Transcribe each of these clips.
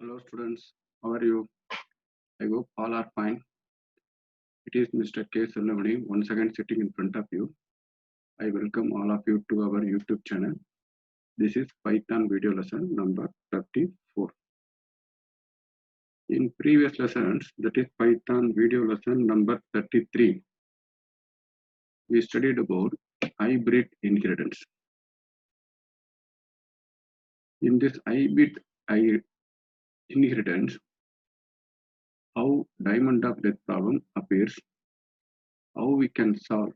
Hello students, how are you? I hope all are fine. It is Mr. K. Salamani once again sitting in front of you. I welcome all of you to our YouTube channel. This is Python video lesson number 34. In previous lessons, that is Python video lesson number 33, we studied about hybrid inheritance. In this hybrid inheritance, how diamond of death problem appears, how we can solve.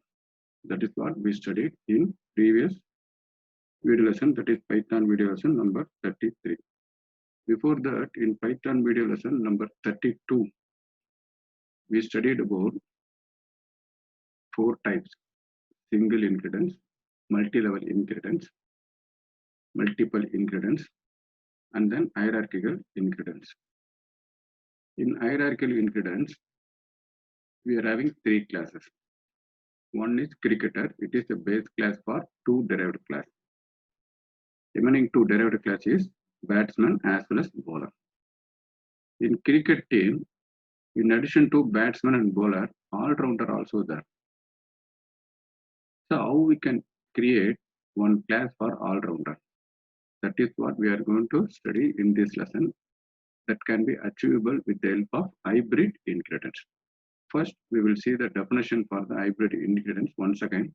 That is what we studied in previous video lesson, that is Python video lesson number 33. Before that, in Python video lesson number 32, we studied about 4 types: single inheritance, multi-level inheritance, multiple inheritance, and then hierarchical inheritance. In hierarchical inheritance, we are having 3 classes. One is cricketer. It is the base class for 2 derived class. Remaining 2 derived classes, batsman as well as bowler. In cricket team, in addition to batsman and bowler, all-rounder also there. So how we can create one class for all-rounder? That is what we are going to study in this lesson. That can be achievable with the help of hybrid inheritance. First, we will see the definition for the hybrid inheritance once again,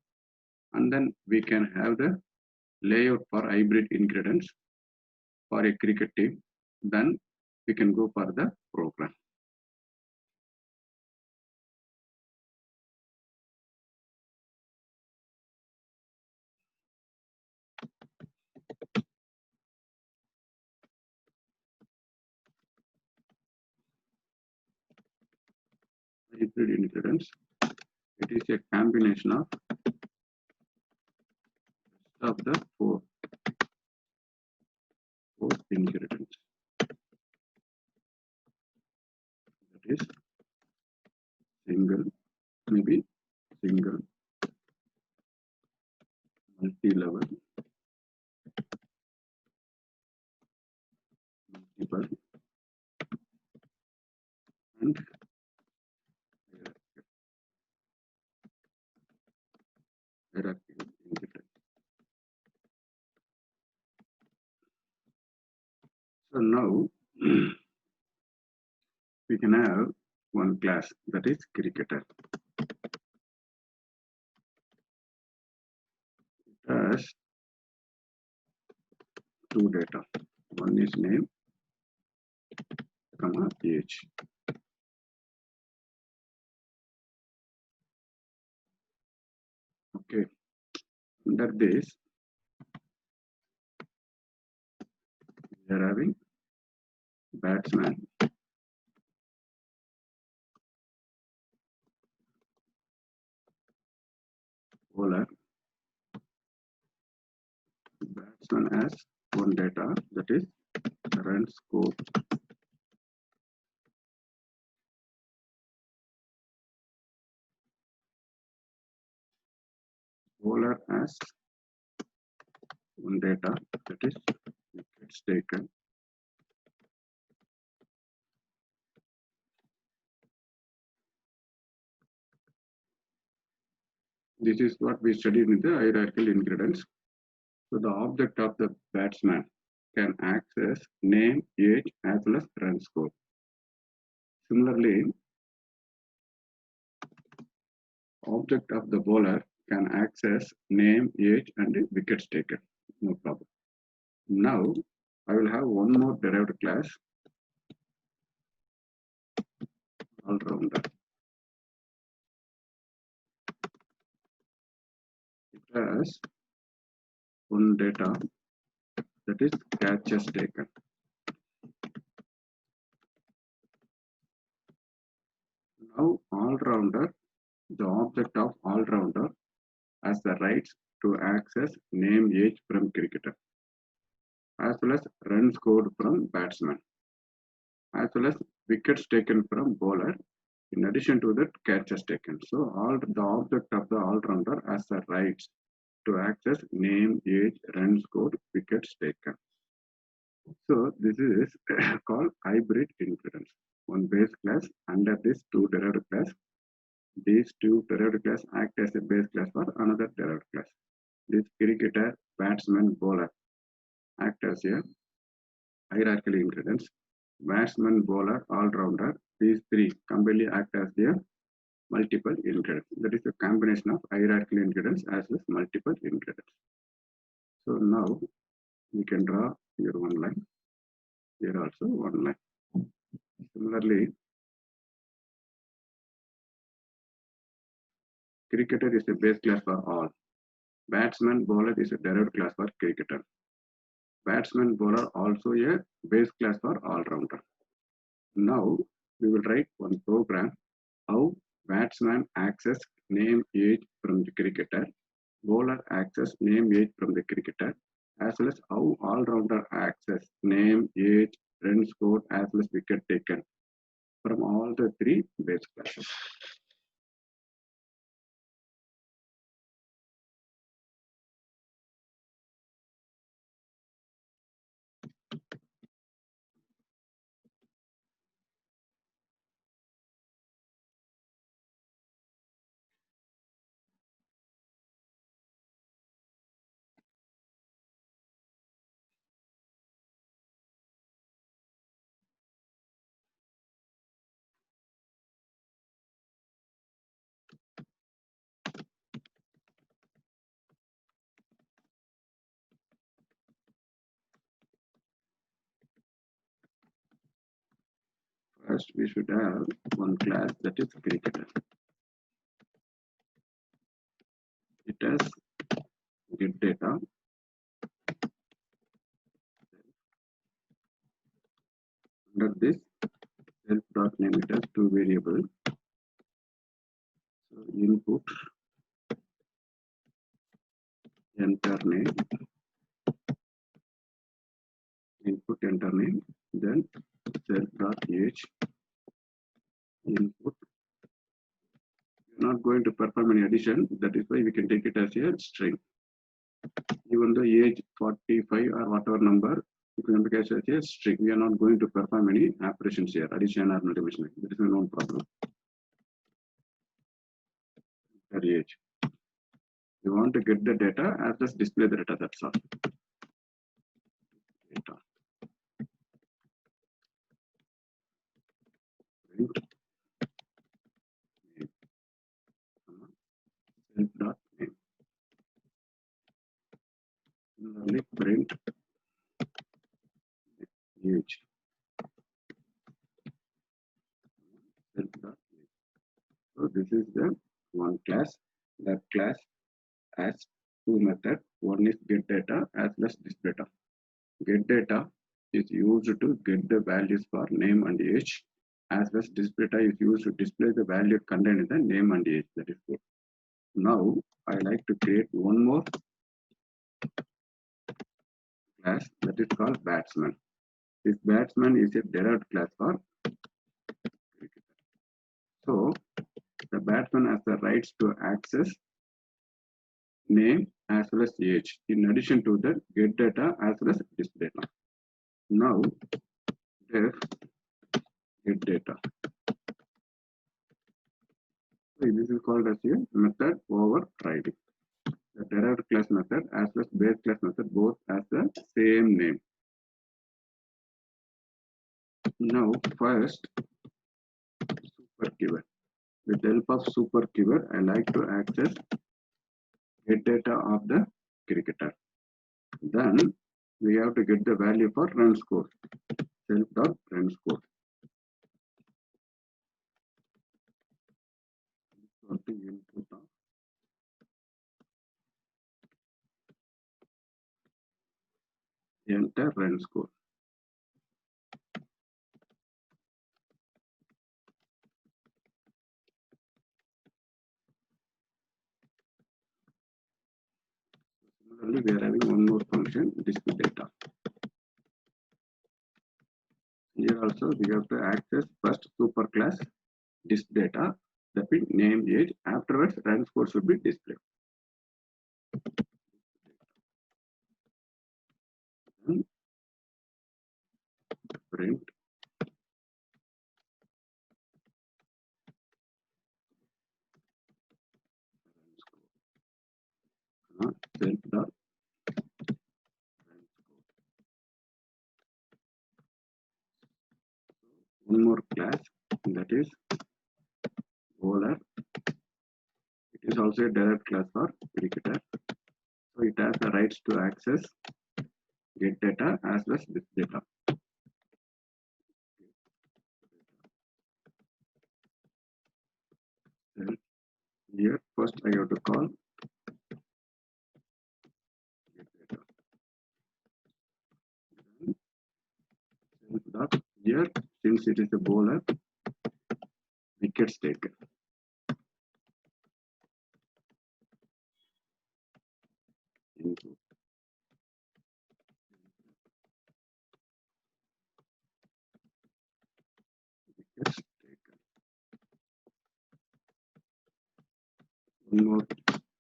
and then we can have the layout for hybrid inheritance for a cricket team. Then we can go for the program. Hybrid inheritance. It is a combination of the four inheritance. That is single, maybe single, multi-level, multiple, and hierarchical inheritance. So now we can have one class, that is cricketer. It has 2 data. One is name, comma age. Okay. Under this, we are having batsman, bowler. Batsman has one data, that is run score. Bowler has one data, that is wickets taken. This is what we studied in the hierarchical inheritance. So the object of the batsman can access name, age, as well as run score. Similarly, object of the bowler can access name, age, and wickets taken. No problem. Now, I will have one more derived class, all-rounder. It has one data, that is catches taken. Now, all-rounder, the object of all-rounder has the rights to access name, age from cricketer, as well as run scored from batsman, as well as wickets taken from bowler, in addition to that catches taken. So all the object of the all-rounder has the rights to access name, age, run scored, wickets taken. So this is called hybrid inheritance. One base class under this two derived class. These two derived class act as a base class for another derived class. This cricketer, batsman, bowler act as a hierarchical inheritance. Batsman, bowler, all-rounder, these three completely act as their multiple inheritance. That is a combination of hierarchical inheritance as well as multiple inheritance. So now we can draw here one line, here also one line. Similarly, cricketer is a base class for all. Batsman, bowler is a derived class for cricketer. Batsman, bowler also a base class for all-rounder. Now we will write one program how batsman access name age from the cricketer, bowler access name age from the cricketer, as well as how all-rounder access name age, run scored, as well as wicket taken from all the three base classes. First, we should have one class that is cricketer. It has get data. Under this self.name, it has two variables. So input enter name, input enter name, then self.age input. We're not going to perform any addition. That is why we can take it as a string. Even though age 45 or whatever number, you can take it as a string. We are not going to perform any operations here, addition or multiplication. There is no problem. Age. You want to get the data as just display the data. That's all. Data. Print name. Self.name. Similarly, print age. Self.name. So this is the one class. That class has two methods. One is get data as well as display data. Get data is used to get the values for name and age, as well as display data is used to display the value contained in the name and age. That is good. Now I like to create one more class that is called batsman. This batsman is a derived class for cricketer. So the batsman has the rights to access name as well as age, in addition to the get data as well as display data. Now def get data. So this is called as a method overriding. The derived class method as well as base class method both has the same name. Now first super keyword. With the help of super keyword, I like to access get data of the cricketer. Then we have to get the value for run score. Self.run score. The input of enter run score. Similarly, we are having one more function, display data. Here also we have to access first super class display data, that means name age. Afterwards, run score should be displayed. print self dot one more class, that is bowler. It is also a derived class for cricketer. So it has the rights to access get data as well as this data. Then here first I have to call get data. Then here, since it is a bowler, wickets taken. Input. Wickets taken. One more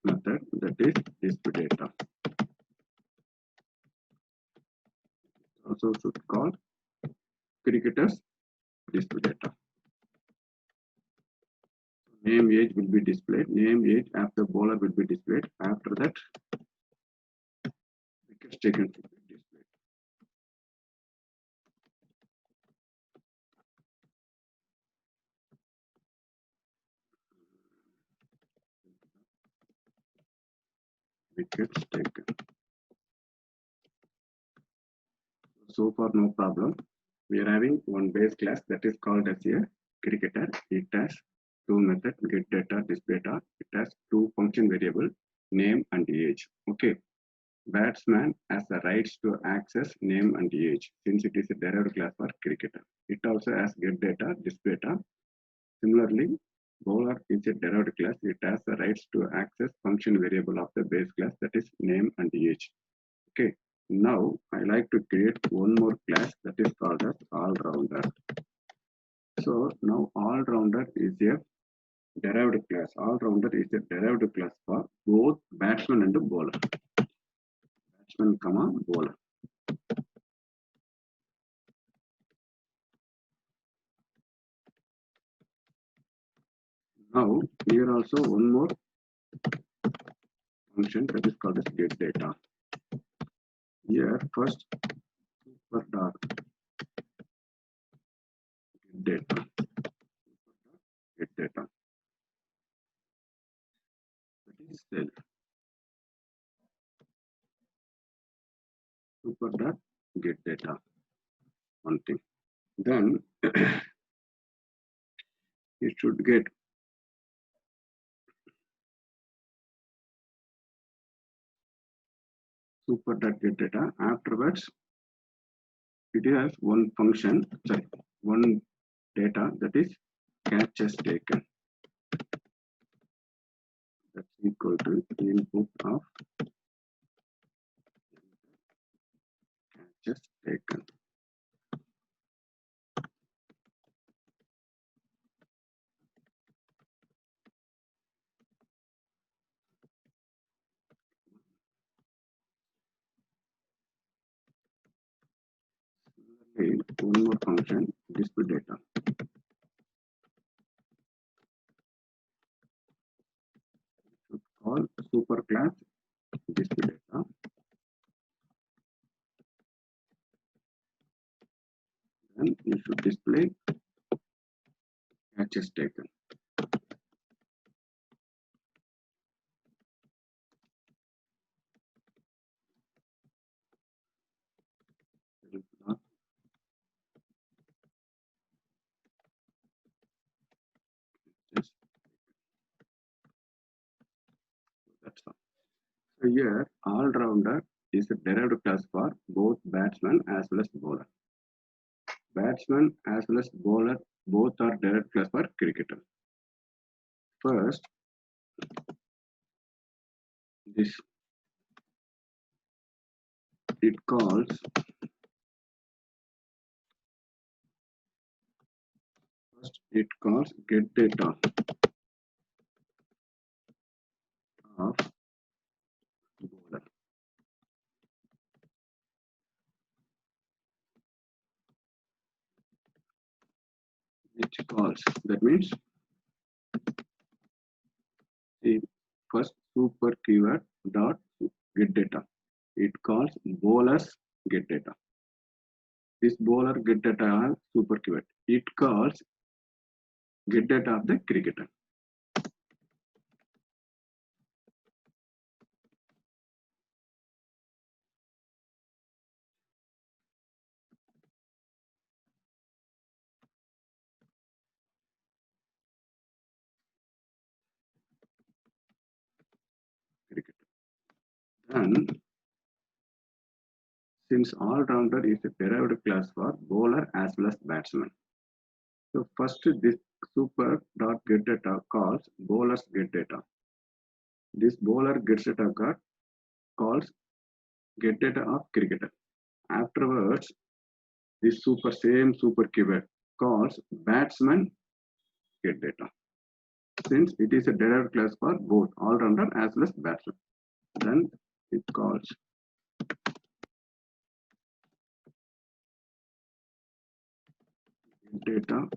method, that is display data. Also should call cricketers display data. Name age will be displayed. Name age after bowler will be displayed. After that, wickets taken will be displayed. Wickets taken. So far, no problem. We are having one base class that is called as a cricketer. It has two methods, get data, display data. It has two function variable, name and age. Okay. Batsman has the rights to access name and age since it is a derived class for cricketer. It also has get data, display data. Similarly, bowler is a derived class. It has the rights to access function variable of the base class, that is name and age. Okay. Now I like to create one more class that is called as all-rounder. So now all-rounder is a derived class. All-rounder is a derived class for both batsman and bowler. Batsman, comma, bowler. Now here also one more function that is called as get data. Here first super dot get data. Get data. That is self. Super dot get data. One thing. Then it should get super dot get data. Afterwards, it has one function, sorry, one data, that is catches taken. That's equal to input of catches taken. One more function, display data. Should call super class display data. Then you should display catches taken. That's all. So here, all-rounder is a derived class for both batsman as well as bowler. Batsman as well as bowler both are derived class for cricketer. First, this it calls get data of bowler. which calls, that means the first super keyword dot get data. It calls bowlers get data. This bowler get data are super keyword. It calls get data of the cricketer. Then, since all-rounder is a derived class for bowler as well as batsman. So first this super dot get data calls bowlers get data. This bowler gets data calls get data of cricketer. Afterwards, this same super keyword calls batsman get data. Since it is a derived class for both all-rounder as well as batsman, then it calls get data,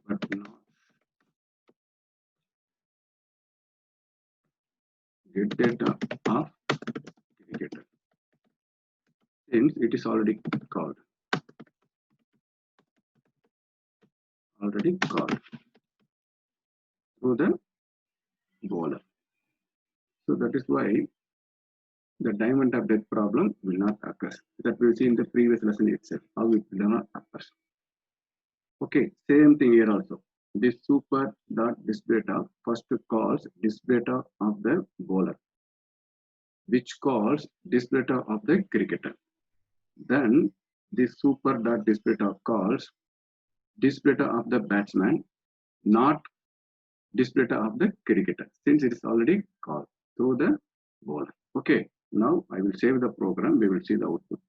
but not get data of cricketer. Since it is already called. Through the bowler. So that is why the diamond of death problem will not occur. That we'll see in the previous lesson itself, how it will not occur. Okay, same thing here also. This super dot display data first calls display data of the bowler, which calls display data of the cricketer. Then this super dot display data calls display data of the batsman, not display data of the cricketer, since it is already called through the bowler. Okay, now I will save the program. We will see the output.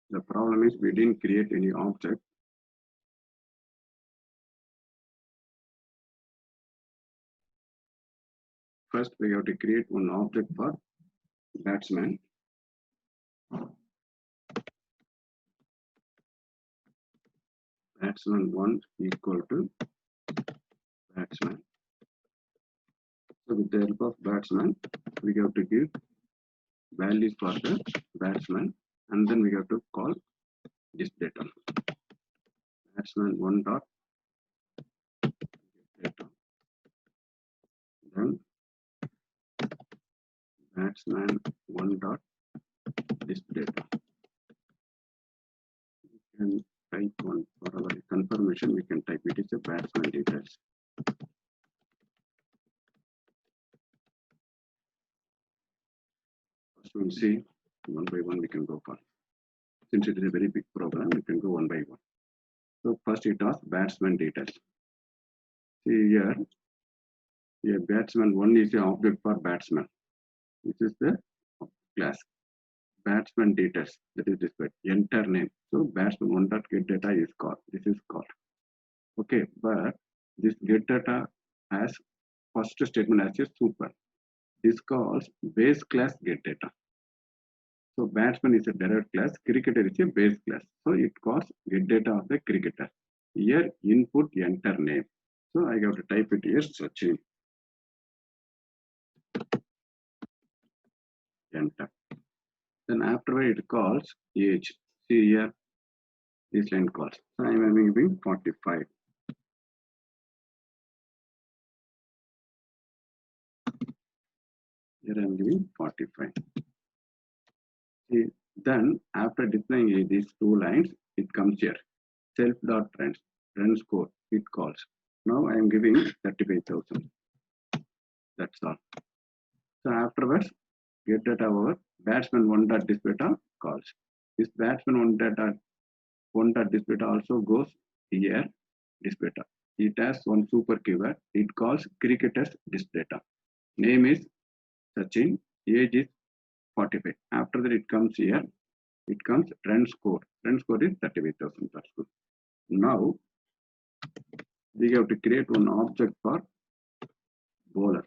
The problem is we didn't create any object. First, we have to create one object for batsman. Batsman 1 equal to batsman. So with the help of batsman, we have to give values for the batsman, and then we have to call this data. Batsman 1 dot data. Then batsman 1 dot this data. We can type one for our confirmation. We can type it is a batsman details. First we'll see one by one. We can go for. Since it is a very big program, we can go one by one. So first it asks batsman details. See here, batsman 1 is the object for batsman. This is the class. Batsman details, that is displayed. Enter name. So batsman 1 dot get data is called. This is called. Okay, but this get data has first statement as a super. This calls base class get data. So batsman is a derived class, cricketer is a base class. So it calls get data of the cricketer. Here input enter name. So I have to type it here, Sachin. Enter. Then after it calls age. See here, this line calls. So I am giving 45. Here I am giving 45. See, then after displaying these two lines, it comes here. Self.trends, trend score, it calls. Now I am giving 35,000. That's all. So afterwards, get data over batsman one dot display data calls. This batsman one dot display data also goes here display data. It has one super keyword. It calls cricketers display data. Name is Sachin. Age is 45. After that, it comes here. It comes run score. Run score is 35,000. That's good. Now we have to create one object for bowler.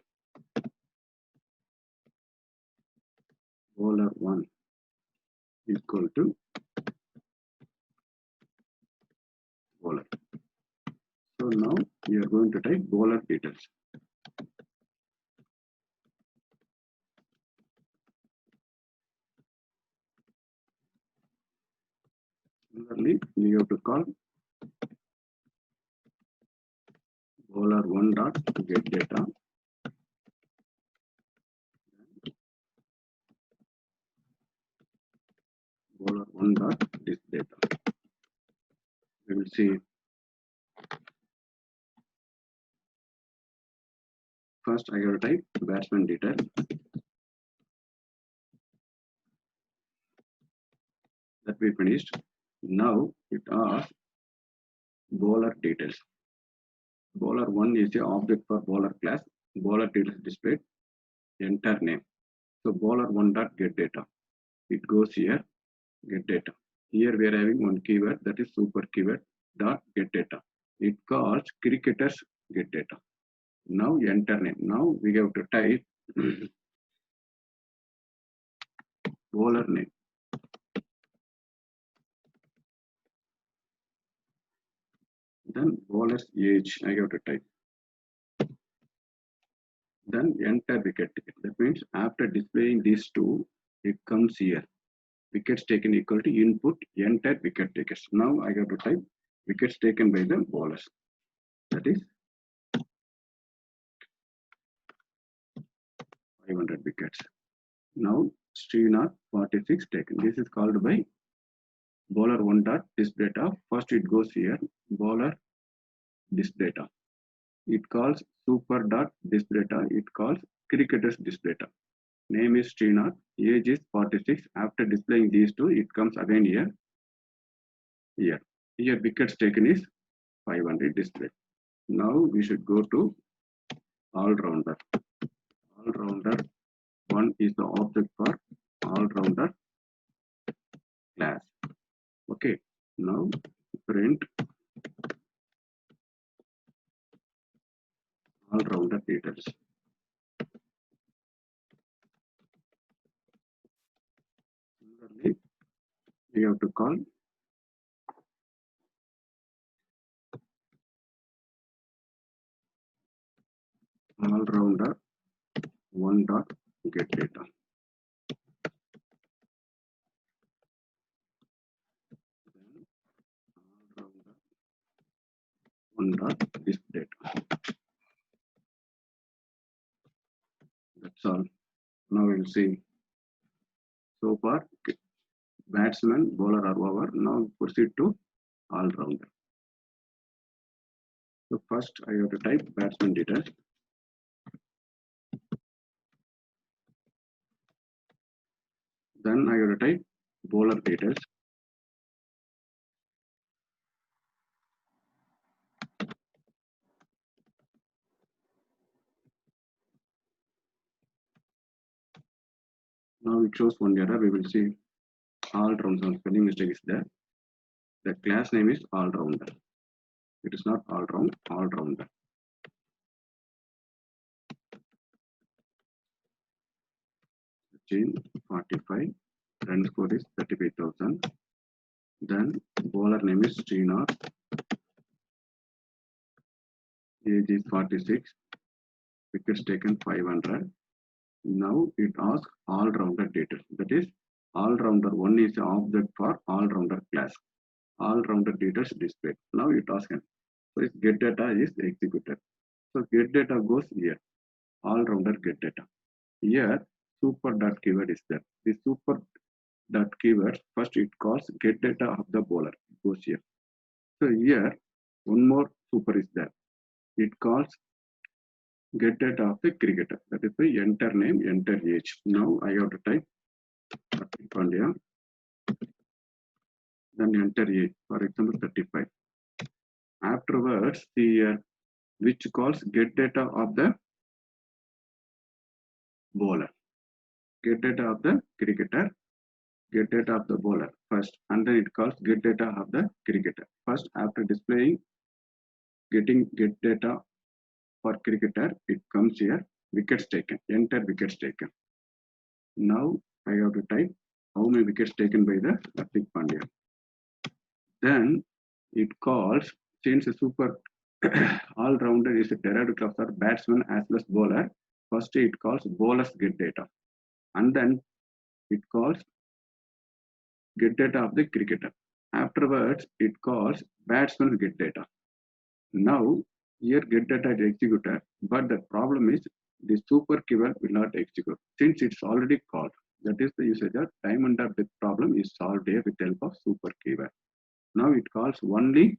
Bowler 1 equal to bowler. So now we are going to type bowler details. Similarly, we have to call bowler 1 dot get data. Bowler 1 dot this data. We will see. First, I have to type batsman detail. That we finished. Now it asks bowler details. Bowler 1 is the object for bowler class. Bowler details displayed. Enter name. So bowler 1 dot get data. It goes here, get data. Here we are having one keyword, that is super keyword dot get data. It calls cricketers get data. Now enter name. Now we have to type bowler name. Then bowler's age I have to type. Then enter wicket ticket. That means after displaying these two, it comes here. Wickets taken equal to input enter wicket tickets. Now I have to type wickets taken by the bowlers. That is 500 wickets. Now Srinath 46 taken. This is called by bowler 1 dot this data. First it goes here, bowler this data. It calls super dot this data. It calls cricketers this data. Name is Srinath. Age is 46. After displaying these two, it comes again here. Here wickets taken is 500 display. Now we should go to all-rounder. All-rounder 1 is the object for all-rounder class. Okay, now print all-rounder details. Similarly, we have to call all-rounder 1 dot get data. Then all-rounder 1 dot this data. That's all. Now we'll see. So far, batsman, bowler are over. Now proceed to all-rounder. So first I have to type batsman details. Then I have to type bowler details. Now it shows one error. We will see all-rounder. Spelling mistake is there. The class name is all-rounder. It is not all-round, all-rounder. Chain 45. Run score is 35,000. Then bowler name is Srinath. Age is 46. Wickets taken 500. Now it asks all-rounder details. That is all-rounder 1 is the object for all-rounder class. All-rounder details displayed. Now it asks him. So if get data is executed. So get data goes here. All-rounder get data. Here super dot keyword is there. The super dot keyword first it calls get data of the bowler. It goes here. So here one more super is there. It calls get data of the cricketer. That is the enter name, enter age. Now I have to type Hardik Pandya, then enter age, for example 35. Afterwards, the which calls get data of the bowler, get data of the cricketer, get data of the bowler first, and then it calls get data of the cricketer. First, after displaying getting get data for cricketer, it comes here wickets taken, enter wickets taken. Now I have to type how many wickets taken by the Hardik Pandya. Then it calls, since a super all-rounder is a derived class for batsman as well as bowler, first it calls bowlers get data, and then it calls get data of the cricketer. Afterwards, it calls batsman get data. Now, here get data is executed, but the problem is the super keyword will not execute since it's already called. That is the usage of time under death problem is solved here with the help of super keyword. Now it calls only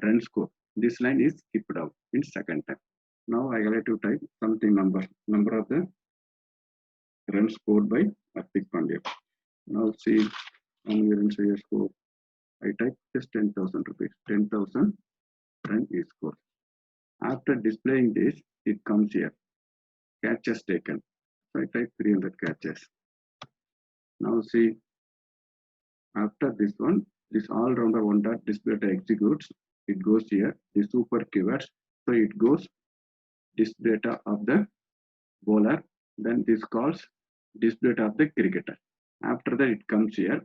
run score. This line is skipped out in second time. Now I have to type something number of the runs scored by Hardik Pandya. Now see on your answer score. I type just 10,000 rupees. 10,000 run is scored. After displaying this, it comes here. Catches taken. So I type 300 catches. Now see, after this one, this all-rounder one dot display data executes. It goes here, the super keywords. So it goes this data of the bowler. Then this calls display data of the cricketer. After that, it comes here.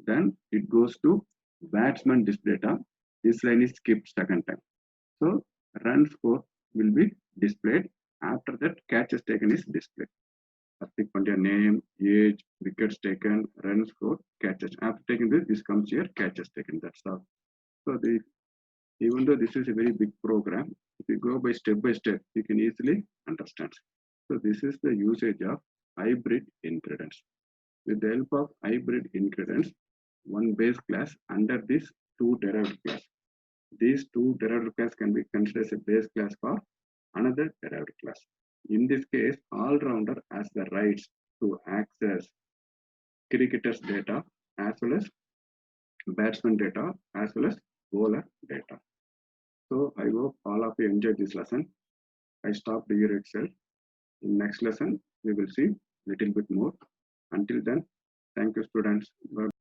Then it goes to batsman display data. This line is skipped second time. So run score will be displayed. After that, catches taken is displayed. Hardik Pandya name, age, wickets taken, run score, catches. After taking this comes here, catches taken. That's all. So even though this is a very big program, if you go by step, you can easily understand. So this is the usage of hybrid inheritance. With the help of hybrid inheritance, one base class under this two derived class. These two derived class can be considered as a base class for another derived class. In this case, all-rounder has the rights to access cricketers data as well as batsman data as well as bowler data. So I hope all of you enjoyed this lesson. I stopped here itself. In next lesson, we will see little bit more. Until then, thank you students. Bye.